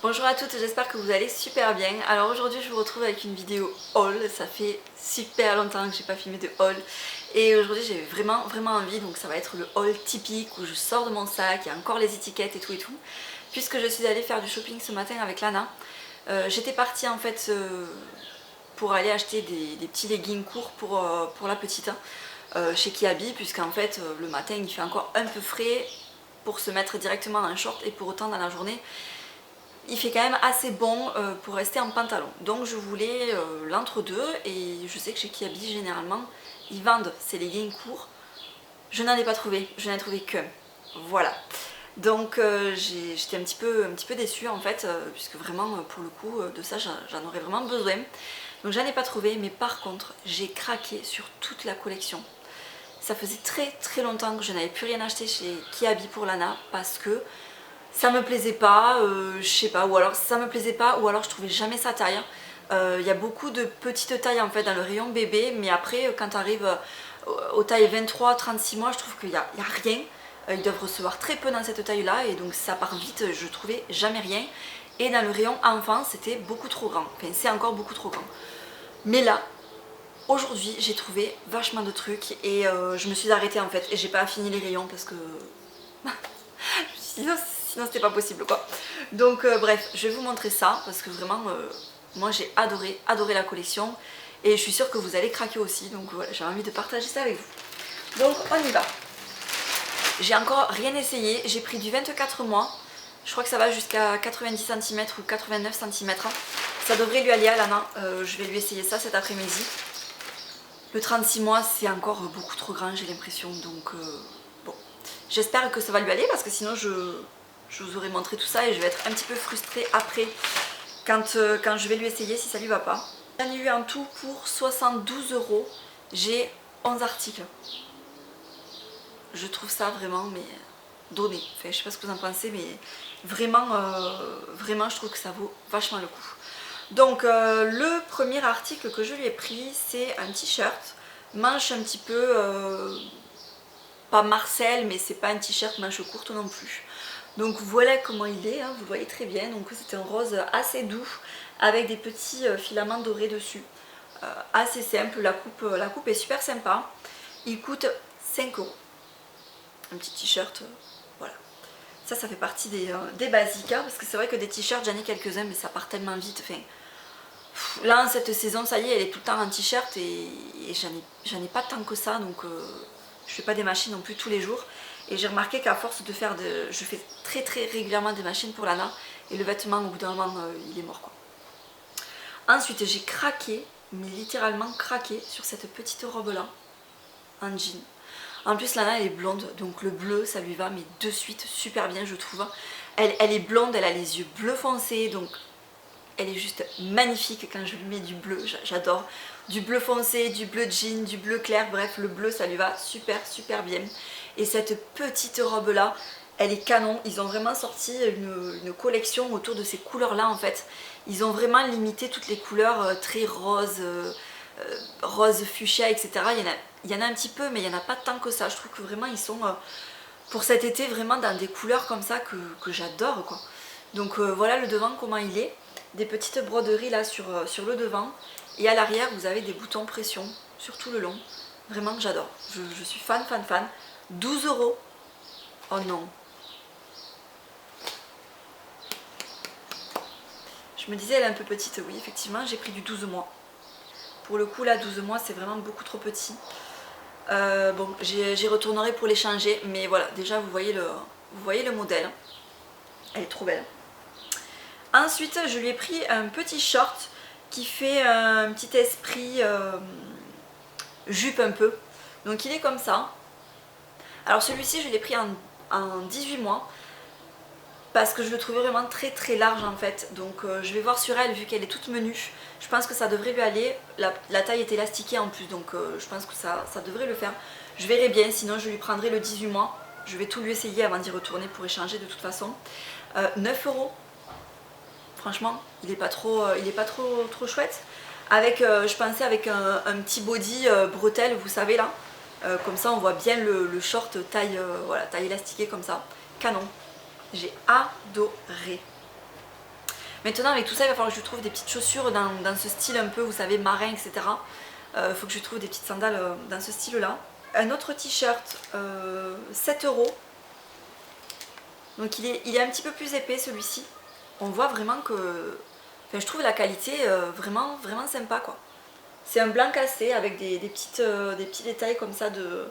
Bonjour à toutes, j'espère que vous allez super bien. Alors aujourd'hui je vous retrouve avec une vidéo haul, ça fait super longtemps que j'ai pas filmé de haul et aujourd'hui j'ai vraiment envie, donc ça va être le haul typique où je sors de mon sac, il y a encore les étiquettes et tout puisque je suis allée faire du shopping ce matin avec Lana. J'étais partie en fait pour aller acheter des petits leggings courts pour la petite chez Kiabi, puisqu'en fait le matin il fait encore un peu frais pour se mettre directement en short et pour autant dans la journée il fait quand même assez bon pour rester en pantalon. Donc je voulais l'entre-deux et je sais que chez Kiabi généralement ils vendent ces leggings courts. Je n'en ai pas trouvé, je n'en ai trouvé qu'un. Voilà. Donc j'étais un petit peu déçue en fait, puisque vraiment pour le coup de ça j'en aurais vraiment besoin. Donc j'en ai pas trouvé, mais par contre j'ai craqué sur toute la collection. Ça faisait très longtemps que je n'avais plus rien acheté chez Kiabi pour Lana parce que ça me plaisait pas, je sais pas, ou alors ça me plaisait pas, ou alors je trouvais jamais sa taille. Il y a beaucoup de petites tailles en fait dans le rayon bébé, mais après quand tu arrives aux tailles 23-36 mois, je trouve qu'il y a rien. Ils doivent recevoir très peu dans cette taille là et donc ça part vite, je trouvais jamais rien. Et dans le rayon enfant c'était beaucoup trop grand, enfin c'est encore beaucoup trop grand. Mais là, aujourd'hui j'ai trouvé vachement de trucs et je me suis arrêtée en fait et j'ai pas fini les rayons parce que sinon c'était pas possible quoi. Donc bref, je vais vous montrer ça parce que vraiment moi j'ai adoré la collection et je suis sûre que vous allez craquer aussi, donc voilà, j'ai envie de partager ça avec vous. Donc on y va. J'ai encore rien essayé, j'ai pris du 24 mois, je crois que ça va jusqu'à 90 cm ou 89 cm. Ça devrait lui aller à Lana, je vais lui essayer ça cet après-midi. Le 36 mois c'est encore beaucoup trop grand j'ai l'impression, donc bon. J'espère que ça va lui aller parce que sinon je vous aurais montré tout ça et je vais être un petit peu frustrée après quand je vais lui essayer si ça lui va pas. J'en ai eu en tout pour 72 €. J'ai 11 articles. Je trouve ça vraiment mais donné. Enfin, je sais pas ce que vous en pensez, mais vraiment, vraiment je trouve que ça vaut vachement le coup. Donc le premier article que je lui ai pris, c'est un t-shirt, manche un petit peu, pas Marcel, mais c'est pas un t-shirt manche courte non plus. Donc voilà comment il est, hein, vous le voyez très bien. Donc c'est un rose assez doux avec des petits filaments dorés dessus. Assez simple, la coupe est super sympa. Il coûte 5 €. Un petit t-shirt, voilà. Ça fait partie des basiques, hein, parce que c'est vrai que des t-shirts j'en ai quelques-uns mais ça part tellement vite. Enfin, là cette saison ça y est elle est tout le temps en t-shirt et j'en ai pas tant que ça, donc je fais pas des machines non plus tous les jours. Et j'ai remarqué qu'à force de faire je fais très régulièrement des machines pour Lana et le vêtement au bout d'un moment il est mort quoi. Ensuite j'ai craqué, mais littéralement craqué sur cette petite robe là en jean. En plus Lana elle est blonde, donc le bleu ça lui va mais de suite super bien je trouve. Elle est blonde, elle a les yeux bleu foncé, donc elle est juste magnifique quand je lui mets du bleu, j'adore. Du bleu foncé, du bleu jean, du bleu clair, bref le bleu ça lui va super bien. Et cette petite robe là, elle est canon, ils ont vraiment sorti une collection autour de ces couleurs là en fait. Ils ont vraiment limité toutes les couleurs très roses, rose fuchsia etc. Il y en a un petit peu mais il n'y en a pas tant que ça, je trouve que vraiment ils sont pour cet été vraiment dans des couleurs comme ça que j'adore quoi. Donc voilà le devant comment il est. Des petites broderies là sur le devant et à l'arrière vous avez des boutons pression sur tout le long, vraiment j'adore, je suis fan. 12 €, oh non, je me disais elle est un peu petite, oui effectivement j'ai pris du 12 mois, pour le coup là 12 mois c'est vraiment beaucoup trop petit. Bon j'y retournerai pour les changer, mais voilà déjà vous voyez le modèle, elle est trop belle. Ensuite je lui ai pris un petit short qui fait un petit esprit jupe un peu, donc il est comme ça. Alors celui-ci je l'ai pris en 18 mois parce que je le trouvais vraiment très large en fait, donc je vais voir sur elle vu qu'elle est toute menue, je pense que ça devrait lui aller. La taille est élastiquée en plus, donc je pense que ça devrait le faire. Je verrai bien, sinon je lui prendrai le 18 mois, je vais tout lui essayer avant d'y retourner pour échanger de toute façon. 9 €. Franchement, il est pas trop chouette. Avec, je pensais avec un petit body bretelle, vous savez là. Comme ça on voit bien le short taille, voilà, taille élastiquée comme ça. Canon. J'ai adoré. Maintenant avec tout ça il va falloir que je trouve des petites chaussures dans ce style un peu, vous savez, marin, etc. Il faut que je trouve des petites sandales dans ce style là. Un autre t-shirt, 7 €. Donc il est un petit peu plus épais celui-ci. On voit vraiment que... Enfin, je trouve la qualité vraiment sympa quoi. C'est un blanc cassé avec des petits détails comme ça de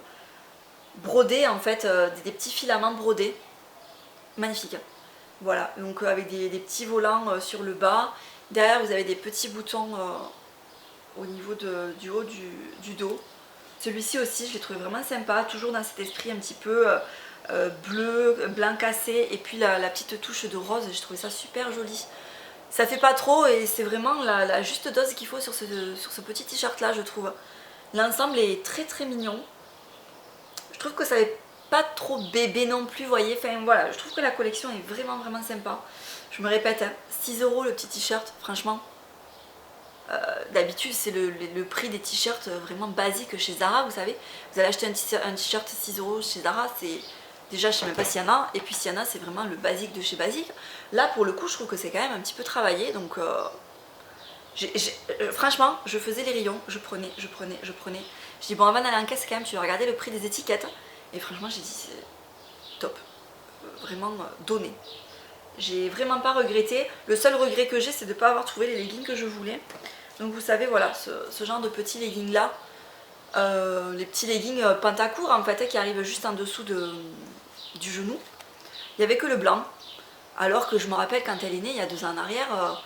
brodés en fait, des petits filaments brodés. Magnifique. Voilà, donc avec des petits volants sur le bas. Derrière vous avez des petits boutons au niveau du haut du dos. Celui-ci aussi je l'ai trouvé vraiment sympa, toujours dans cet esprit un petit peu bleu, blanc cassé et puis la petite touche de rose, j'ai trouvé ça super joli. Ça fait pas trop et c'est vraiment la juste dose qu'il faut sur ce petit t-shirt là, je trouve. L'ensemble est très mignon. Je trouve que ça n'est pas trop bébé non plus, vous voyez. Enfin voilà, je trouve que la collection est vraiment sympa. Je me répète, hein, 6 € le petit t-shirt, franchement. D'habitude c'est le prix des t-shirts vraiment basiques chez Zara, vous savez. Vous allez acheter un t-shirt 6 € chez Zara, c'est... Déjà je sais même pas s'il y en a, et puis s'il y en a c'est vraiment le basique de chez basique. Là pour le coup je trouve que c'est quand même un petit peu travaillé, donc franchement je faisais les rayons, je prenais. Je dis bon avant d'aller en caisse quand même tu vas regarder le prix des étiquettes, et franchement j'ai dit c'est top, vraiment donné. J'ai vraiment pas regretté, le seul regret que j'ai c'est de ne pas avoir trouvé les leggings que je voulais. Donc vous savez voilà ce genre de petits leggings là, les petits leggings pantacourt en fait qui arrivent juste en dessous du genou. Il n'y avait que le blanc, alors que je me rappelle quand elle est née il y a 2 ans en arrière,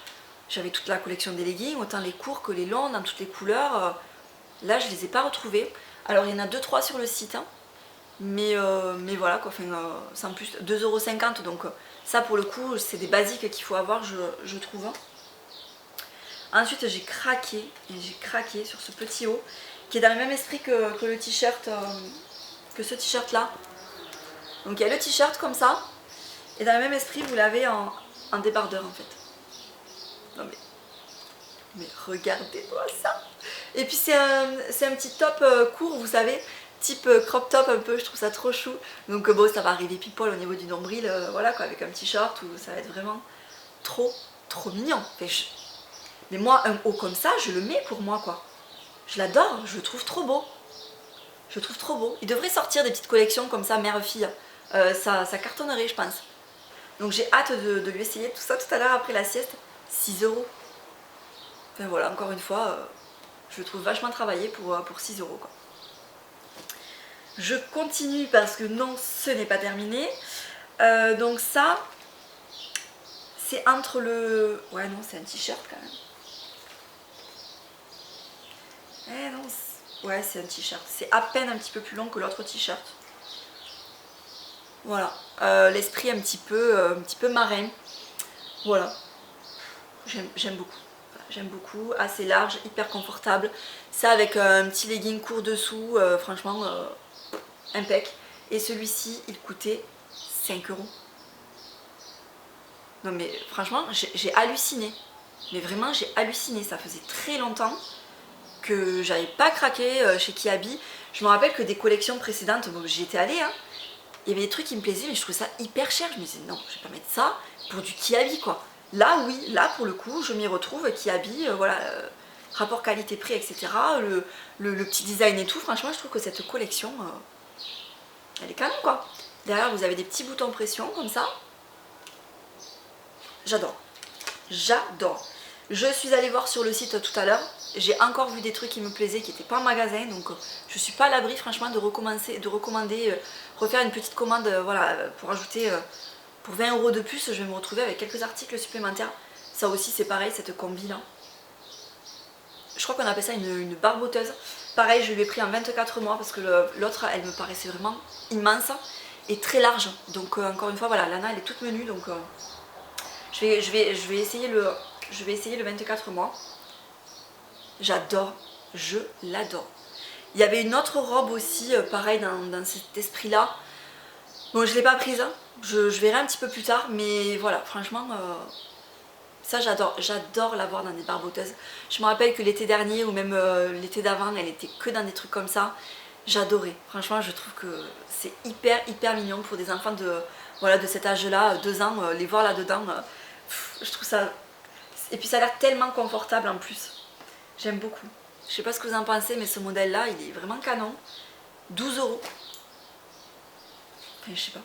j'avais toute la collection des leggings, autant les courts que les longs, dans toutes les couleurs. Là je les ai pas retrouvés. Alors il y en a 2-3 sur le site, hein, mais voilà quoi, enfin, c'est en plus 2,50 €, donc ça pour le coup c'est des basiques qu'il faut avoir, je trouve. Ensuite j'ai craqué sur ce petit haut qui est dans le même esprit que le t-shirt, que ce t-shirt là. Donc il y a le t-shirt comme ça, et dans le même esprit vous l'avez en débardeur en fait. Non mais regardez-moi ça. Et puis c'est un petit top court, vous savez, type crop top un peu, je trouve ça trop chou. Donc bon ça va arriver pile poil au niveau du nombril, voilà quoi, avec un petit short, où ça va être vraiment trop mignon. Enfin, mais moi un haut comme ça je le mets pour moi quoi. Je l'adore, je le trouve trop beau. Je le trouve trop beau. Il devrait sortir des petites collections comme ça, mère-fille. Ça cartonnerait je pense. Donc j'ai hâte de lui essayer tout ça tout à l'heure après la sieste. 6 €. Enfin voilà, encore une fois, je le trouve vachement travaillé pour 6 € quoi. Je continue parce que non, ce n'est pas terminé. Donc ça, c'est entre le... Ouais non, c'est un t-shirt quand même. Eh non, ouais c'est un t-shirt. C'est à peine un petit peu plus long que l'autre t-shirt. Voilà, l'esprit un petit peu marin. Voilà, j'aime beaucoup. J'aime beaucoup, assez large, hyper confortable. Ça avec un petit legging court dessous, franchement impec. Et celui-ci il coûtait 5 €. Non mais franchement j'ai halluciné. Mais vraiment j'ai halluciné, ça faisait très longtemps que j'avais pas craqué chez Kiabi. Je me rappelle que des collections précédentes, bon, j'y étais allée, hein, il y avait des trucs qui me plaisaient mais je trouvais ça hyper cher. Je me disais non, je vais pas mettre ça pour du Kiabi quoi. Là oui, là pour le coup je m'y retrouve, Kiabi, voilà, rapport qualité-prix etc. Le petit design et tout, franchement je trouve que cette collection elle est canon quoi. Derrière vous avez des petits boutons pression comme ça. J'adore, j'adore. Je suis allée voir sur le site tout à l'heure, j'ai encore vu des trucs qui me plaisaient qui n'étaient pas en magasin, donc je suis pas à l'abri franchement de recommander, refaire une petite commande, voilà, pour ajouter, pour 20 € de plus, je vais me retrouver avec quelques articles supplémentaires. Ça aussi c'est pareil, cette combi là. Je crois qu'on appelle ça une barboteuse. Pareil, je l'ai pris en 24 mois parce que l'autre elle me paraissait vraiment immense et très large. Donc encore une fois voilà, Lana elle est toute menue, donc je vais essayer le 24 mois. J'adore, je l'adore. Il y avait une autre robe aussi, pareil dans cet esprit là. Bon je ne l'ai pas prise, hein. Je verrai un petit peu plus tard, mais voilà, franchement ça j'adore l'avoir dans des barboteuses. Je me rappelle que l'été dernier ou même l'été d'avant, elle était que dans des trucs comme ça. J'adorais, franchement je trouve que c'est hyper mignon pour des enfants de, voilà, de cet âge là, 2 ans, les voir là dedans, je trouve ça Et puis ça a l'air tellement confortable en plus. J'aime beaucoup. Je sais pas ce que vous en pensez, mais ce modèle là il est vraiment canon. 12 €. Enfin, je sais pas.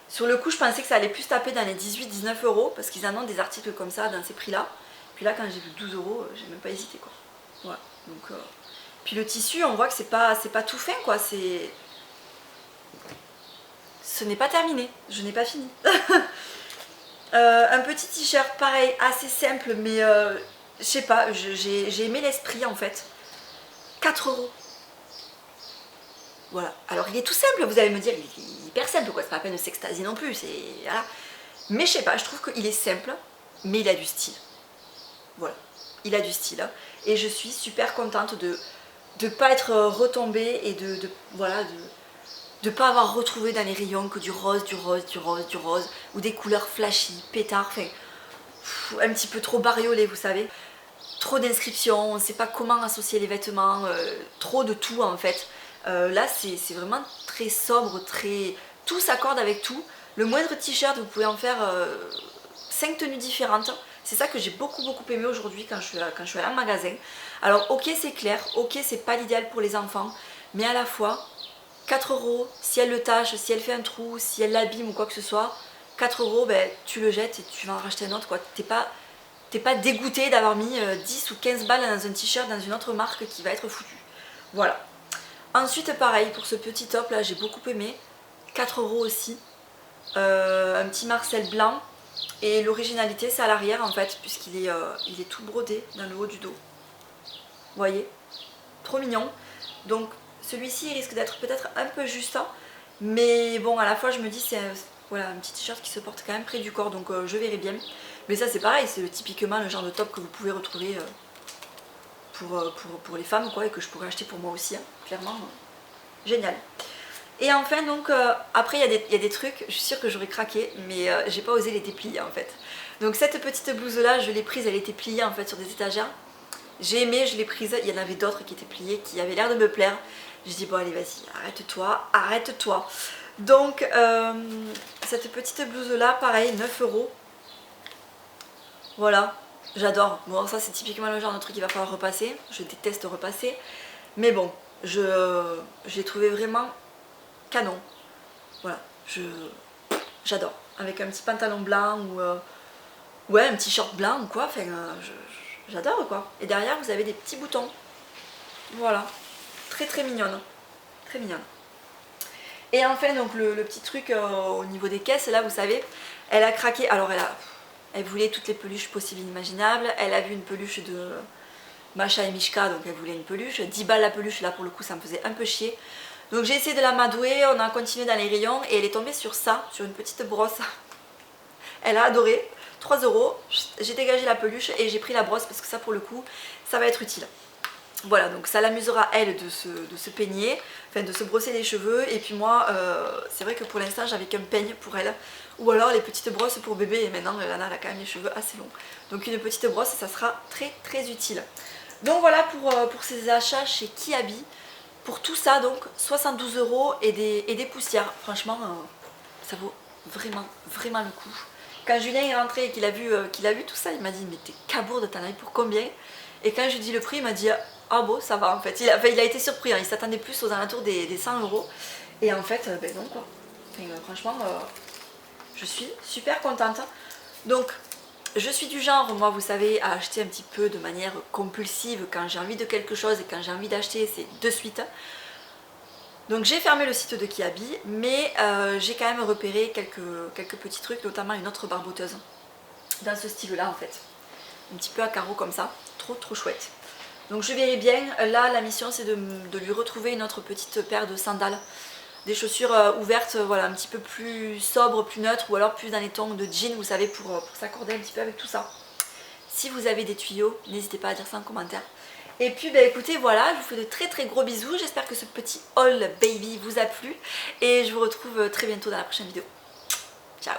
Sur le coup je pensais que ça allait plus taper dans les 18-19 € parce qu'ils en ont des articles comme ça dans ces prix là. Puis là quand j'ai vu 12 €, j'ai même pas hésité quoi. Voilà. Donc, puis le tissu on voit que c'est pas tout fin quoi. Ce n'est pas terminé. Je n'ai pas fini. Un petit t-shirt pareil, assez simple, mais je sais pas, j'ai aimé l'esprit en fait. 4 €. Voilà. Alors il est tout simple, vous allez me dire, il est hyper simple quoi, c'est pas la peine de s'extasier non plus, c'est. Voilà. Mais je sais pas, je trouve qu'il est simple, mais il a du style. Voilà. Il a du style. Hein. Et je suis super contente de ne pas être retombée et voilà, de pas avoir retrouvé dans les rayons que du rose, ou des couleurs flashy, pétard, enfin, un petit peu trop bariolé, vous savez. Trop d'inscriptions, on ne sait pas comment associer les vêtements, trop de tout en fait. Là c'est vraiment très sobre, tout s'accorde avec tout. Le moindre t-shirt, vous pouvez en faire 5 tenues différentes. C'est ça que j'ai beaucoup aimé aujourd'hui quand je suis allée en magasin. Alors ok c'est clair, ok c'est pas l'idéal pour les enfants, mais à la fois 4 €, si elle le tâche, si elle fait un trou, si elle l'abîme ou quoi que ce soit, 4 €, ben, tu le jettes et tu vas en racheter un autre quoi. T'es pas dégoûté d'avoir mis 10 ou 15 balles dans un t-shirt dans une autre marque qui va être foutu. Voilà. Ensuite pareil pour ce petit top là, j'ai beaucoup aimé. 4 € aussi. Un petit Marcel blanc. Et l'originalité c'est à l'arrière en fait, puisqu'il est, il est tout brodé dans le haut du dos. Vous voyez? Trop mignon. Donc celui-ci risque d'être peut-être un peu juste. Mais bon à la fois je me dis c'est voilà, un petit t-shirt qui se porte quand même près du corps. Donc je verrai bien. Mais ça c'est pareil, c'est typiquement le genre de top que vous pouvez retrouver pour les femmes quoi, et que je pourrais acheter pour moi aussi, hein, clairement. Génial. Et enfin donc après il y a des trucs, je suis sûre que j'aurais craqué, mais j'ai pas osé les déplier en fait. Donc cette petite blouse là, je l'ai prise, elle était pliée en fait sur des étagères. J'ai aimé, je l'ai prise, il y en avait d'autres qui étaient pliées, qui avaient l'air de me plaire. J'ai dit bon allez vas-y, arrête-toi. Donc cette petite blouse là, pareil, 9 €. Voilà, j'adore. Bon ça c'est typiquement le genre de truc qu'il va falloir repasser. Je déteste repasser. Mais bon, j'ai trouvé vraiment canon. Voilà, j'adore. Avec un petit pantalon blanc ou ouais, un petit short blanc ou quoi. Enfin, j'adore quoi. Et derrière vous avez des petits boutons. Voilà, très mignonne. Très mignonne. Et enfin donc le petit truc au niveau des caisses, là vous savez, elle a craqué. Alors elle voulait toutes les peluches possibles et inimaginables. Elle a vu une peluche de Masha et Mishka, donc elle voulait une peluche. 10 balles la peluche, là pour le coup ça me faisait un peu chier. Donc j'ai essayé de la madouer, on a continué dans les rayons et elle est tombée sur ça, sur une petite brosse. Elle a adoré, 3 €. J'ai dégagé la peluche et j'ai pris la brosse parce que ça pour le coup ça va être utile. Voilà, donc ça l'amusera elle de se peigner, enfin de se brosser les cheveux. Et puis moi, c'est vrai que pour l'instant j'avais qu'un peigne pour elle. Ou alors les petites brosses pour bébé, et maintenant Lana elle a quand même les cheveux assez longs. Donc une petite brosse, ça sera très utile. Donc voilà pour ces achats chez Kiabi. Pour tout ça, donc 72 € et des poussières. Franchement, ça vaut vraiment le coup. Quand Julien est rentré et qu'il a vu tout ça, il m'a dit mais t'es cabourde, t'en as eu pour combien? Et quand je lui ai dit le prix, il m'a dit ah bon ça va en fait. Il a été surpris, hein. Il s'attendait plus aux alentours des 100 €. Et en fait, ben non quoi. Enfin, franchement, je suis super contente. Donc je suis du genre, moi vous savez, à acheter un petit peu de manière compulsive quand j'ai envie de quelque chose et quand j'ai envie d'acheter, c'est de suite. Donc j'ai fermé le site de Kiabi, mais j'ai quand même repéré quelques petits trucs, notamment une autre barboteuse dans ce style-là en fait. Un petit peu à carreaux comme ça, trop chouette. Donc je verrai bien, là la mission c'est de lui retrouver une autre petite paire de sandales. Des chaussures ouvertes, voilà, un petit peu plus sobres, plus neutres, ou alors plus dans les tons de jean, vous savez, pour s'accorder un petit peu avec tout ça. Si vous avez des tuyaux, n'hésitez pas à dire ça en commentaire. Et puis bah écoutez, voilà, je vous fais de très gros bisous. J'espère que ce petit haul baby vous a plu. Et je vous retrouve très bientôt dans la prochaine vidéo. Ciao!